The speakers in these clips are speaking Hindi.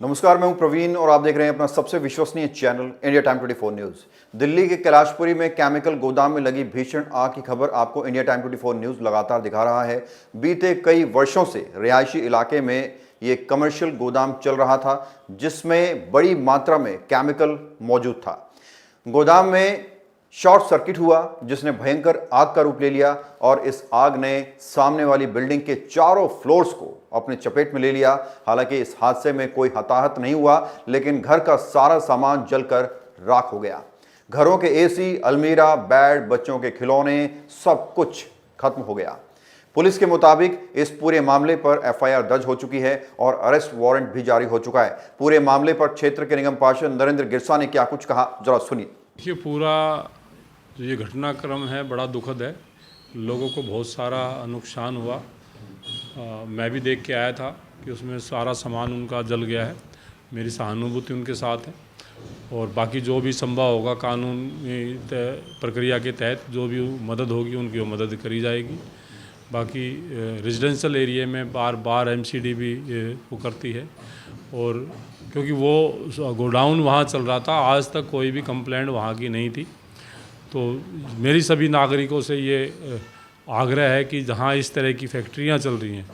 नमस्कार, मैं हूं प्रवीण और आप देख रहे हैं अपना सबसे विश्वसनीय channel India time 24 news. Delhi के कैलाशपुरी में केमिकल गोदाम में लगी भीषण आग की खबर आपको इंडिया टाइम 24 न्यूज लगातार दिखा रहा है। बीते कई वर्षों से रिहायशी इलाके में ये कमर्शियल गोदाम चल रहा था, जिसमें बड़ी मात्रा में केमिकल मौजूद था। गोदाम में शॉर्ट सर्किट हुआ, जिसने भयंकर आग का रूप ले लिया और इस आग ने सामने वाली बिल्डिंग के चारों फ्लोर्स को अपने चपेट में ले लिया। हालांकि इस हादसे में कोई हताहत नहीं हुआ, लेकिन घर का सारा सामान जलकर राख हो गया। घरों के एसी, अलमीरा, बेड, बच्चों के खिलौने, सब कुछ खत्म हो गया। पुलिस के मुताबिक इस पूरे मामले पर एफआईआर दर्ज हो चुकी है और अरेस्ट वारंट भी जारी हो चुका है। पूरे मामले पर क्षेत्र के निगम पार्षद नरेंद्र गिरसा ने क्या कुछ कहा, जरा सुनिए। देखिए, पूरा जो ये घटनाक्रम है बड़ा दुखद है। लोगों को बहुत सारा नुकसान हुआ। मैं भी देख के आया था कि उसमें सारा सामान उनका जल गया है। मेरी सहानुभूति उनके साथ है और बाकी जो भी संभव होगा कानूनी प्रक्रिया के तहत जो भी मदद होगी उनकी वो मदद करी जाएगी। बाकी रेजिडेंशियल एरिया में बार बार एमसीडी भी वो करती है और क्योंकि वो गोडाउन वहाँ चल रहा था, आज तक कोई भी कंप्लेंट वहाँ की नहीं थी। तो मेरी सभी नागरिकों से ये आग्रह है कि जहाँ इस तरह की फैक्ट्रियाँ चल रही हैं,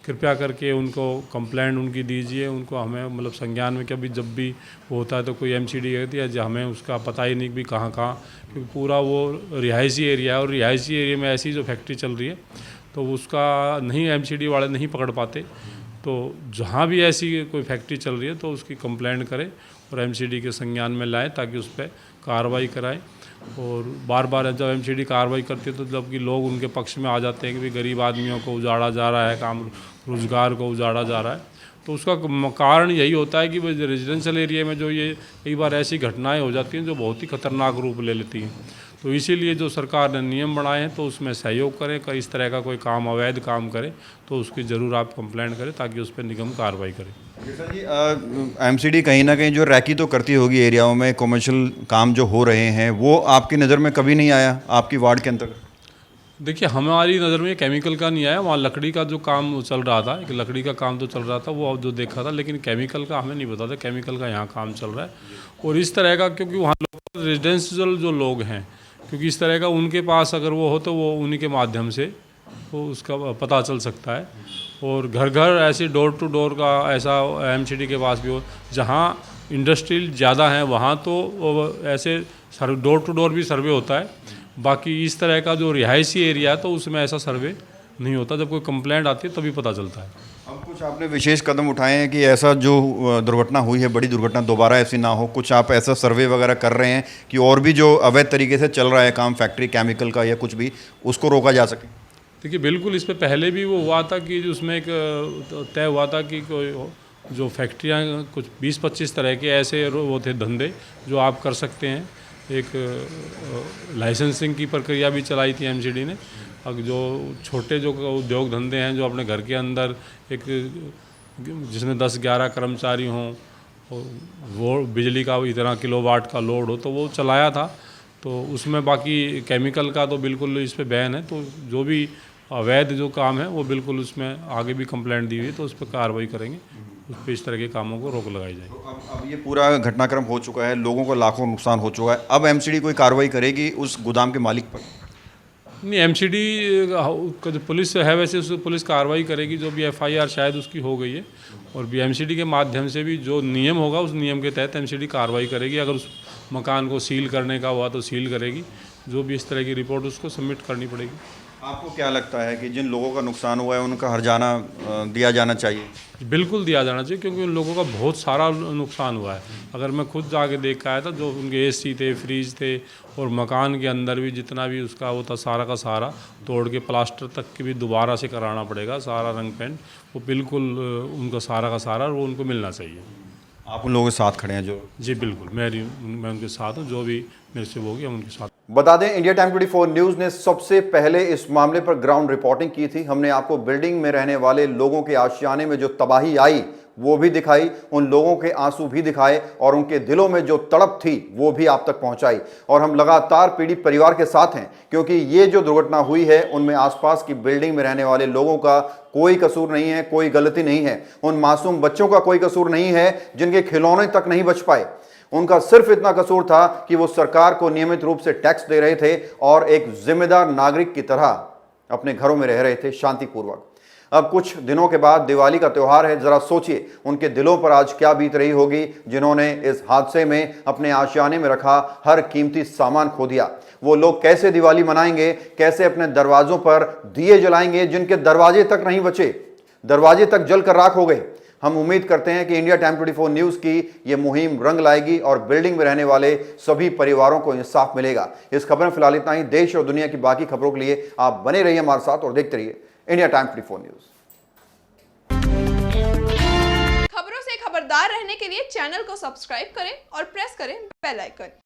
कृपया करके उनको कंप्लेंट उनकी दीजिए। उनको हमें मतलब संज्ञान में कभी जब भी वो होता है तो कोई एमसीडी कहती है, हमें उसका पता ही नहीं भी कहाँ कहाँ, क्योंकि पूरा वो रिहायशी एरिया है और रिहायशी एरिया में ऐसी जो फैक्ट्री चल रही है तो उसका नहीं एमसीडी वाले नहीं पकड़ पाते। तो जहाँ भी ऐसी कोई फैक्ट्री चल रही है तो उसकी कंप्लेंट करें और एमसीडी के संज्ञान में लाएं ताकि उस पर कार्रवाई कराएं। और बार बार जब एमसीडी कार्रवाई करती है तो जबकि लोग उनके पक्ष में आ जाते हैं कि भाई गरीब आदमियों को उजाड़ा जा रहा है, काम रोज़गार को उजाड़ा जा रहा है, तो उसका कारण यही होता है कि रेजिडेंशियल एरिया में जो ये कई बार ऐसी घटनाएं हो जाती हैं जो बहुत ही खतरनाक रूप ले लेती हैं। तो इसीलिए जो सरकार ने नियम बनाए हैं तो उसमें सहयोग करें। इस तरह का कोई काम अवैध काम करे तो उसकी ज़रूर आप कंप्लेंट करें ताकि उस पर निगम कार्रवाई करे। जी, एमसीडी कहीं ना कहीं जो रैकी तो करती होगी एरियाओं में, कमर्शियल काम जो हो रहे हैं, वो आपकी नज़र में कभी नहीं आया आपकी वार्ड के अंतर्गत? देखिए, हमारी नज़र में केमिकल का नहीं आया। वहाँ लकड़ी का जो काम चल रहा था, एक लकड़ी का काम तो चल रहा था वो जो देखा था, लेकिन केमिकल का हमें नहीं पता था। केमिकल का यहाँ काम चल रहा है और इस तरह का, क्योंकि वहाँ लोकल रेजिडेंशियल जो लोग हैं, क्योंकि इस तरह का उनके पास अगर वो हो तो वो उन्हीं के माध्यम से वो उसका पता चल सकता है। और घर घर ऐसे डोर टू डोर का ऐसा एमसीडी के पास भी हो, जहाँ इंडस्ट्रियल ज़्यादा हैं वहाँ तो ऐसे डोर टू डोर भी सर्वे होता है। बाकी इस तरह का जो रिहायशी एरिया है तो उसमें ऐसा सर्वे नहीं होता। जब कोई कंप्लेंट आती है तभी पता चलता है। अब कुछ आपने विशेष कदम उठाए हैं कि ऐसा जो दुर्घटना हुई है, बड़ी दुर्घटना दोबारा ऐसी ना हो? कुछ आप ऐसा सर्वे वगैरह कर रहे हैं कि और भी जो अवैध तरीके से चल रहा है काम फैक्ट्री केमिकल का या कुछ भी, उसको रोका जा सके? देखिए, बिल्कुल इस पे पहले भी वो हुआ था कि उसमें एक तय हुआ था कि कोई जो फैक्ट्रियाँ कुछ 20-25 तरह के ऐसे वो थे धंधे जो आप कर सकते हैं। एक लाइसेंसिंग की प्रक्रिया भी चलाई थी एमसीडी ने। अब जो छोटे जो उद्योग धंधे हैं जो अपने घर के अंदर एक जिसमें 10-11 कर्मचारी हों और वो बिजली का इतना किलोवाट का लोड हो तो वो चलाया था। तो उसमें बाकी केमिकल का तो बिल्कुल इस पे बैन है। तो जो भी अवैध जो काम है वो बिल्कुल उसमें आगे भी कंप्लेंट दी हुई है तो उस पर कार्रवाई करेंगे। उस पर इस तरह के कामों को रोक लगाई जाएगी। तो अब ये पूरा घटनाक्रम हो चुका है, लोगों को लाखों नुकसान हो चुका है, अब एमसीडी कोई कार्रवाई करेगी उस गोदाम के मालिक पर? नहीं, एमसीडी का जो पुलिस है वैसे उस पुलिस कार्रवाई करेगी। जो भी एफआईआर शायद उसकी हो गई है और भी एमसीडी के माध्यम से भी जो नियम होगा उस नियम के तहत एमसीडी कार्रवाई करेगी। अगर उस मकान को सील करने का हुआ तो सील करेगी। जो भी इस तरह की रिपोर्ट उसको सबमिट करनी पड़ेगी। आपको क्या लगता है कि जिन लोगों का नुकसान हुआ है उनका हर्जाना दिया जाना चाहिए? बिल्कुल दिया जाना चाहिए, क्योंकि उन लोगों का बहुत सारा नुकसान हुआ है। अगर मैं खुद जाके देख के आया था, जो उनके एसी थे, फ्रीज थे और मकान के अंदर भी जितना भी उसका वो था सारा का सारा तोड़ के प्लास्टर तक के भी दोबारा से कराना पड़ेगा, सारा रंग पेंट। वो बिल्कुल उनका सारा का सारा वो उनको मिलना चाहिए। आप उन लोगों के साथ खड़े हैं जो? जी बिल्कुल, मैं उनके साथ हूँ। जो भी मेरे से होगी हम उनके साथ। बता दें, इंडिया टाइम 24 न्यूज ने सबसे पहले इस मामले पर ग्राउंड रिपोर्टिंग की थी। हमने आपको बिल्डिंग में रहने वाले लोगों के आशियाने में जो तबाही आई वो भी दिखाई, उन लोगों के आंसू भी दिखाए और उनके दिलों में जो तड़प थी वो भी आप तक पहुंचाई। और हम लगातार पीड़ित परिवार के साथ हैं, क्योंकि ये जो दुर्घटना हुई है उनमें आसपास की बिल्डिंग में रहने वाले लोगों का कोई कसूर नहीं है, कोई गलती नहीं है। उन मासूम बच्चों का कोई कसूर नहीं है जिनके खिलौने तक नहीं बच पाए। उनका सिर्फ इतना कसूर था कि वो सरकार को नियमित रूप से टैक्स दे रहे थे और एक जिम्मेदार नागरिक की तरह अपने घरों में रह रहे थे शांतिपूर्वक। अब कुछ दिनों के बाद दिवाली का त्योहार है, जरा सोचिए उनके दिलों पर आज क्या बीत रही होगी जिन्होंने इस हादसे में अपने आशियाने में रखा हर कीमती सामान खो दिया। वो लोग कैसे दिवाली मनाएंगे, कैसे अपने दरवाजों पर दिए जलाएंगे जिनके दरवाजे तक नहीं बचे, दरवाजे तक जलकर राख हो गए। हम उम्मीद करते हैं कि इंडिया टाइम 24 न्यूज़ की ये मुहिम रंग लाएगी और बिल्डिंग में रहने वाले सभी परिवारों को इंसाफ मिलेगा। इस खबर में फिलहाल इतना ही। देश और दुनिया की बाकी खबरों के लिए आप बने रहिए हमारे साथ और देखते रहिए इंडिया टाइम 24 न्यूज़। खबरों से खबरदार रहने के लिए चैनल को सब्सक्राइब करें और प्रेस करें बेल आइकन।